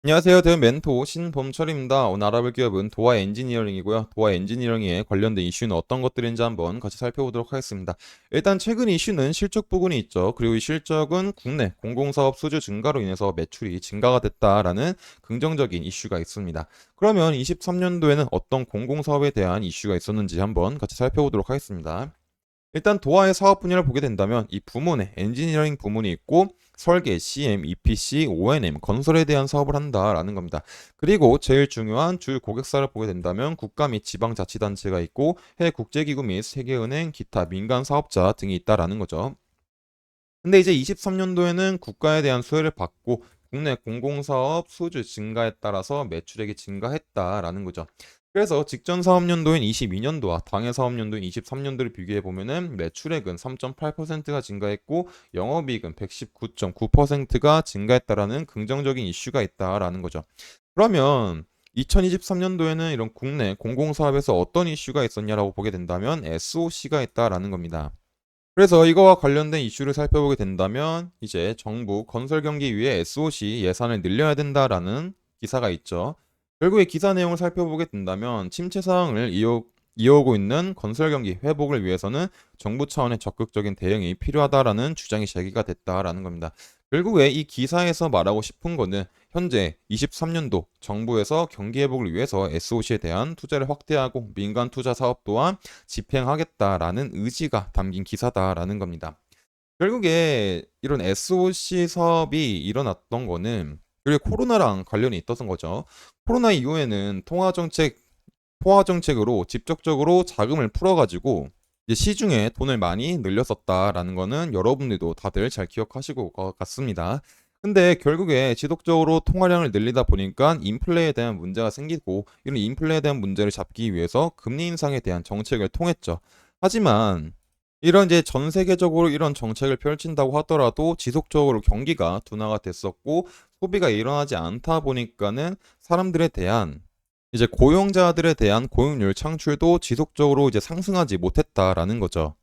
안녕하세요. 대은 멘토 신범철입니다. 오늘 알아볼 기업은 도화 엔지니어링이고요. 도화 엔지니어링에 관련된 이슈는 어떤 것들인지 한번 같이 살펴보도록 하겠습니다. 일단 최근 이슈는 실적 부분이 있죠. 그리고 이 실적은 국내 공공사업 수주 증가로 인해서 매출이 증가가 됐다라는 긍정적인 이슈가 있습니다. 그러면 23년도에는 어떤 공공사업에 대한 이슈가 있었는지 한번 같이 살펴보도록 하겠습니다. 일단 도화의 사업 분야를 보게 된다면 이 부문에 엔지니어링 부문이 있고 설계, CM, EPC, O&M, 건설에 대한 사업을 한다라는 겁니다. 그리고 제일 중요한 주요 고객사를 보게 된다면 국가 및 지방자치단체가 있고 해외 국제기구 및 세계은행, 기타 민간 사업자 등이 있다라는 거죠. 근데 이제 23년도에는 국가에 대한 수혜를 받고 국내 공공사업 수주 증가에 따라서 매출액이 증가했다라는 거죠. 그래서 직전 사업연도인 22년도와 당해 사업연도인 23년도를 비교해 보면은 매출액은 3.8%가 증가했고 영업이익은 119.9%가 증가했다라는 긍정적인 이슈가 있다라는 거죠. 그러면 2023년도에는 이런 국내 공공사업에서 어떤 이슈가 있었냐라고 보게 된다면 SOC가 있다라는 겁니다. 그래서 이거와 관련된 이슈를 살펴보게 된다면 이제 정부 건설 경기 위해 SOC 예산을 늘려야 된다라는 기사가 있죠. 결국에 기사 내용을 살펴보게 된다면 침체 상황을 이어오고 있는 건설 경기 회복을 위해서는 정부 차원의 적극적인 대응이 필요하다라는 주장이 제기가 됐다라는 겁니다. 결국에 이 기사에서 말하고 싶은 거는 현재 23년도 정부에서 경기 회복을 위해서 SOC에 대한 투자를 확대하고 민간 투자 사업 또한 집행하겠다라는 의지가 담긴 기사다라는 겁니다. 결국에 이런 SOC 사업이 일어났던 거는 그리고 코로나랑 관련이 있었던 거죠. 코로나 이후에는 통화 정책으로 직접적으로 자금을 풀어가지고 이제 시중에 돈을 많이 늘렸었다라는 거는 여러분들도 다들 잘 기억하시고 것 같습니다. 근데 결국에 지속적으로 통화량을 늘리다 보니까 인플레에 대한 문제가 생기고 이런 인플레에 대한 문제를 잡기 위해서 금리 인상에 대한 정책을 통했죠. 하지만 이런 이제 전 세계적으로 이런 정책을 펼친다고 하더라도 지속적으로 경기가 둔화가 됐었고 소비가 일어나지 않다 보니까는 사람들에 대한 이제 고용자들에 대한 고용률 창출도 지속적으로 이제 상승하지 못했다라는 거죠.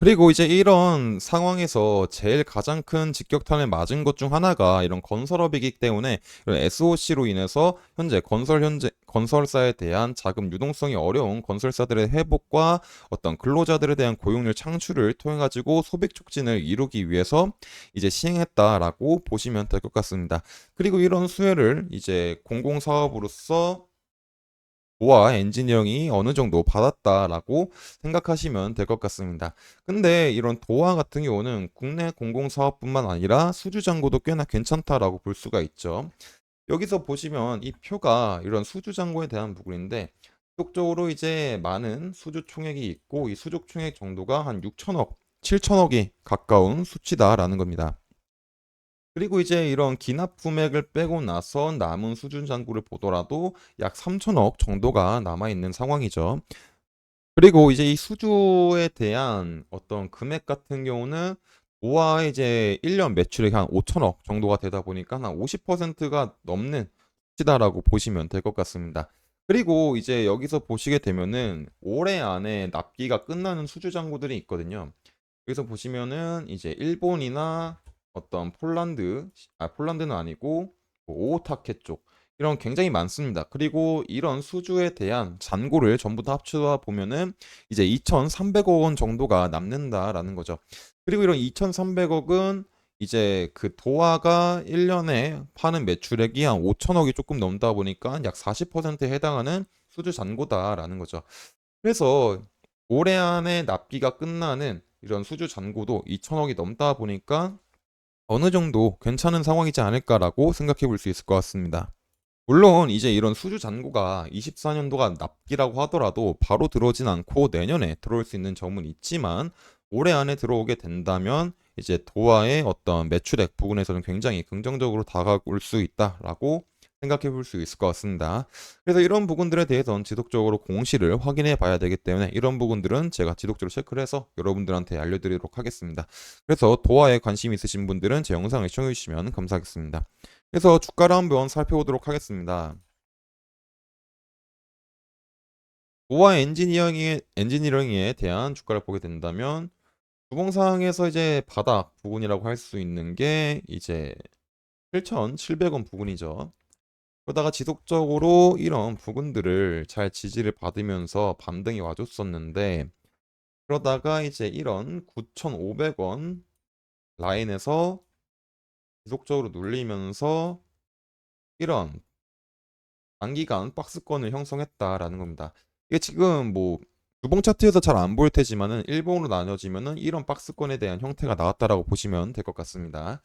그리고 이제 이런 상황에서 제일 가장 큰 직격탄을 맞은 것 중 하나가 이런 건설업이기 때문에 이런 SOC로 인해서 현재 건설사에 대한 자금 유동성이 어려운 건설사들의 회복과 어떤 근로자들에 대한 고용률 창출을 통해 가지고 소비 촉진을 이루기 위해서 이제 시행했다라고 보시면 될 것 같습니다. 그리고 이런 수혜를 이제 공공사업으로서 도와 엔지니어링이 어느 정도 받았다라고 생각하시면 될 것 같습니다. 근데 이런 도화 같은 경우는 국내 공공사업뿐만 아니라 수주잔고도 꽤나 괜찮다라고 볼 수가 있죠. 여기서 보시면 이 표가 이런 수주잔고에 대한 부분인데 지속적으로 이제 많은 수주 총액이 있고 이 수주 총액 정도가 한 6천억, 7천억이 가까운 수치다라는 겁니다. 그리고 이제 이런 기납금액을 빼고 나서 남은 수준 잔고를 보더라도 약 3천억 정도가 남아 있는 상황이죠. 그리고 이제 이 수주에 대한 어떤 금액 같은 경우는 고아 이제 1년 매출액이 한 5천억 정도가 되다 보니까 한 50%가 넘는 수치다라고 보시면 될 것 같습니다. 그리고 이제 여기서 보시게 되면은 올해 안에 납기가 끝나는 수주 잔고들이 있거든요. 여기서 보시면은 이제 일본이나 어떤 폴란드는 아니고 뭐 오타케 쪽 이런 굉장히 많습니다. 그리고 이런 수주에 대한 잔고를 전부 다 합쳐 보면은 이제 2,300억 원 정도가 남는다라는 거죠. 그리고 이런 2,300억은 이제 그 도화가 1년에 파는 매출액이 한 5천억이 조금 넘다 보니까 약 40%에 해당하는 수주 잔고다라는 거죠. 그래서 올해 안에 납기가 끝나는 이런 수주 잔고도 2천억이 넘다 보니까 어느 정도 괜찮은 상황이지 않을까라고 생각해 볼 수 있을 것 같습니다. 물론 이제 이런 수주 잔고가 24년도가 납기라고 하더라도 바로 들어오진 않고 내년에 들어올 수 있는 점은 있지만 올해 안에 들어오게 된다면 이제 도화의 어떤 매출액 부분에서는 굉장히 긍정적으로 다가올 수 있다라고 생각해 볼 수 있을 것 같습니다. 그래서 이런 부분들에 대해서는 지속적으로 공시를 확인해 봐야 되기 때문에 이런 부분들은 제가 지속적으로 체크를 해서 여러분들한테 알려드리도록 하겠습니다. 그래서 도화에 관심 있으신 분들은 제 영상을 시청해 주시면 감사하겠습니다. 그래서 주가를 한번 살펴보도록 하겠습니다. 도화 엔지니어링에 대한 주가를 보게 된다면 주봉상에서 이제 바닥 부분이라고 할 수 있는 게 이제 7,700원 부분이죠. 그러다가 지속적으로 이런 부근들을 잘 지지를 받으면서 반등이 와줬었는데 그러다가 이제 이런 9,500원 라인에서 지속적으로 눌리면서 이런 단기간 박스권을 형성했다라는 겁니다. 이게 지금 뭐 주봉 차트에서 잘 안 보일 테지만은 일봉으로 나눠지면은 이런 박스권에 대한 형태가 나왔다라고 보시면 될 것 같습니다.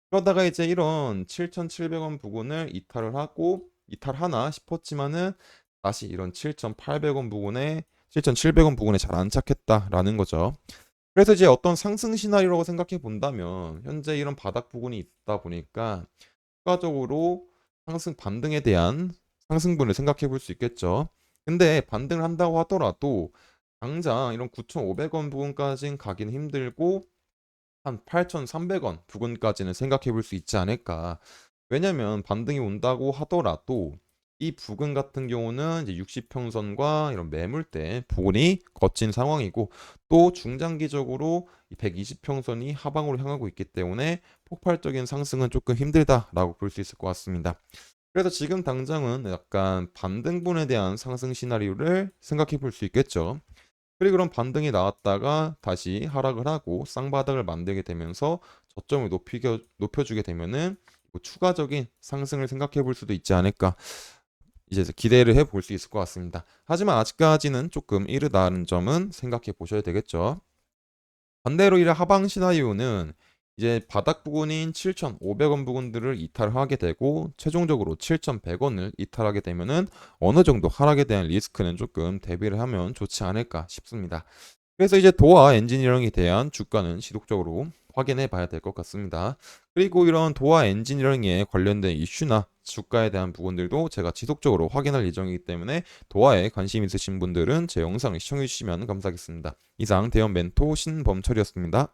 그러다가 이제 이런 7,700원 부근을 이탈을 하고 이탈하나 싶었지만은 다시 이런 7,800원 부근에 7,700원 부근에 잘 안착했다라는 거죠. 그래서 이제 어떤 상승 시나리오라고 생각해 본다면 현재 이런 바닥 부근이 있다 보니까 추가적으로 상승 반등에 대한 상승분을 생각해 볼 수 있겠죠. 근데 반등을 한다고 하더라도 당장 이런 9,500원 부근까지는 가기는 힘들고 한 8,300원 부근까지는 생각해 볼 수 있지 않을까. 왜냐면 반등이 온다고 하더라도 이 부근 같은 경우는 이제 60평선과 이런 매물대 부근이 거친 상황이고 또 중장기적으로 이 120평선이 하방으로 향하고 있기 때문에 폭발적인 상승은 조금 힘들다라고 볼 수 있을 것 같습니다. 그래서 지금 당장은 약간 반등분에 대한 상승 시나리오를 생각해 볼 수 있겠죠. 그리고 그런 반등이 나왔다가 다시 하락을 하고 쌍바닥을 만들게 되면서 저점을 높여주게 되면은 뭐 추가적인 상승을 생각해 볼 수도 있지 않을까 이제 기대를 해 볼 수 있을 것 같습니다. 하지만 아직까지는 조금 이르다는 점은 생각해 보셔야 되겠죠. 반대로 이 하방 시나리오는 이제 바닥 부근인 7,500원 부근들을 이탈하게 되고 최종적으로 7,100원을 이탈하게 되면은 어느 정도 하락에 대한 리스크는 조금 대비를 하면 좋지 않을까 싶습니다. 그래서 이제 도화 엔지니어링에 대한 주가는 지속적으로 확인해 봐야 될 것 같습니다. 그리고 이런 도화 엔지니어링에 관련된 이슈나 주가에 대한 부분들도 제가 지속적으로 확인할 예정이기 때문에 도화에 관심 있으신 분들은 제 영상을 시청해 주시면 감사하겠습니다. 이상 대형 멘토 신범철이었습니다.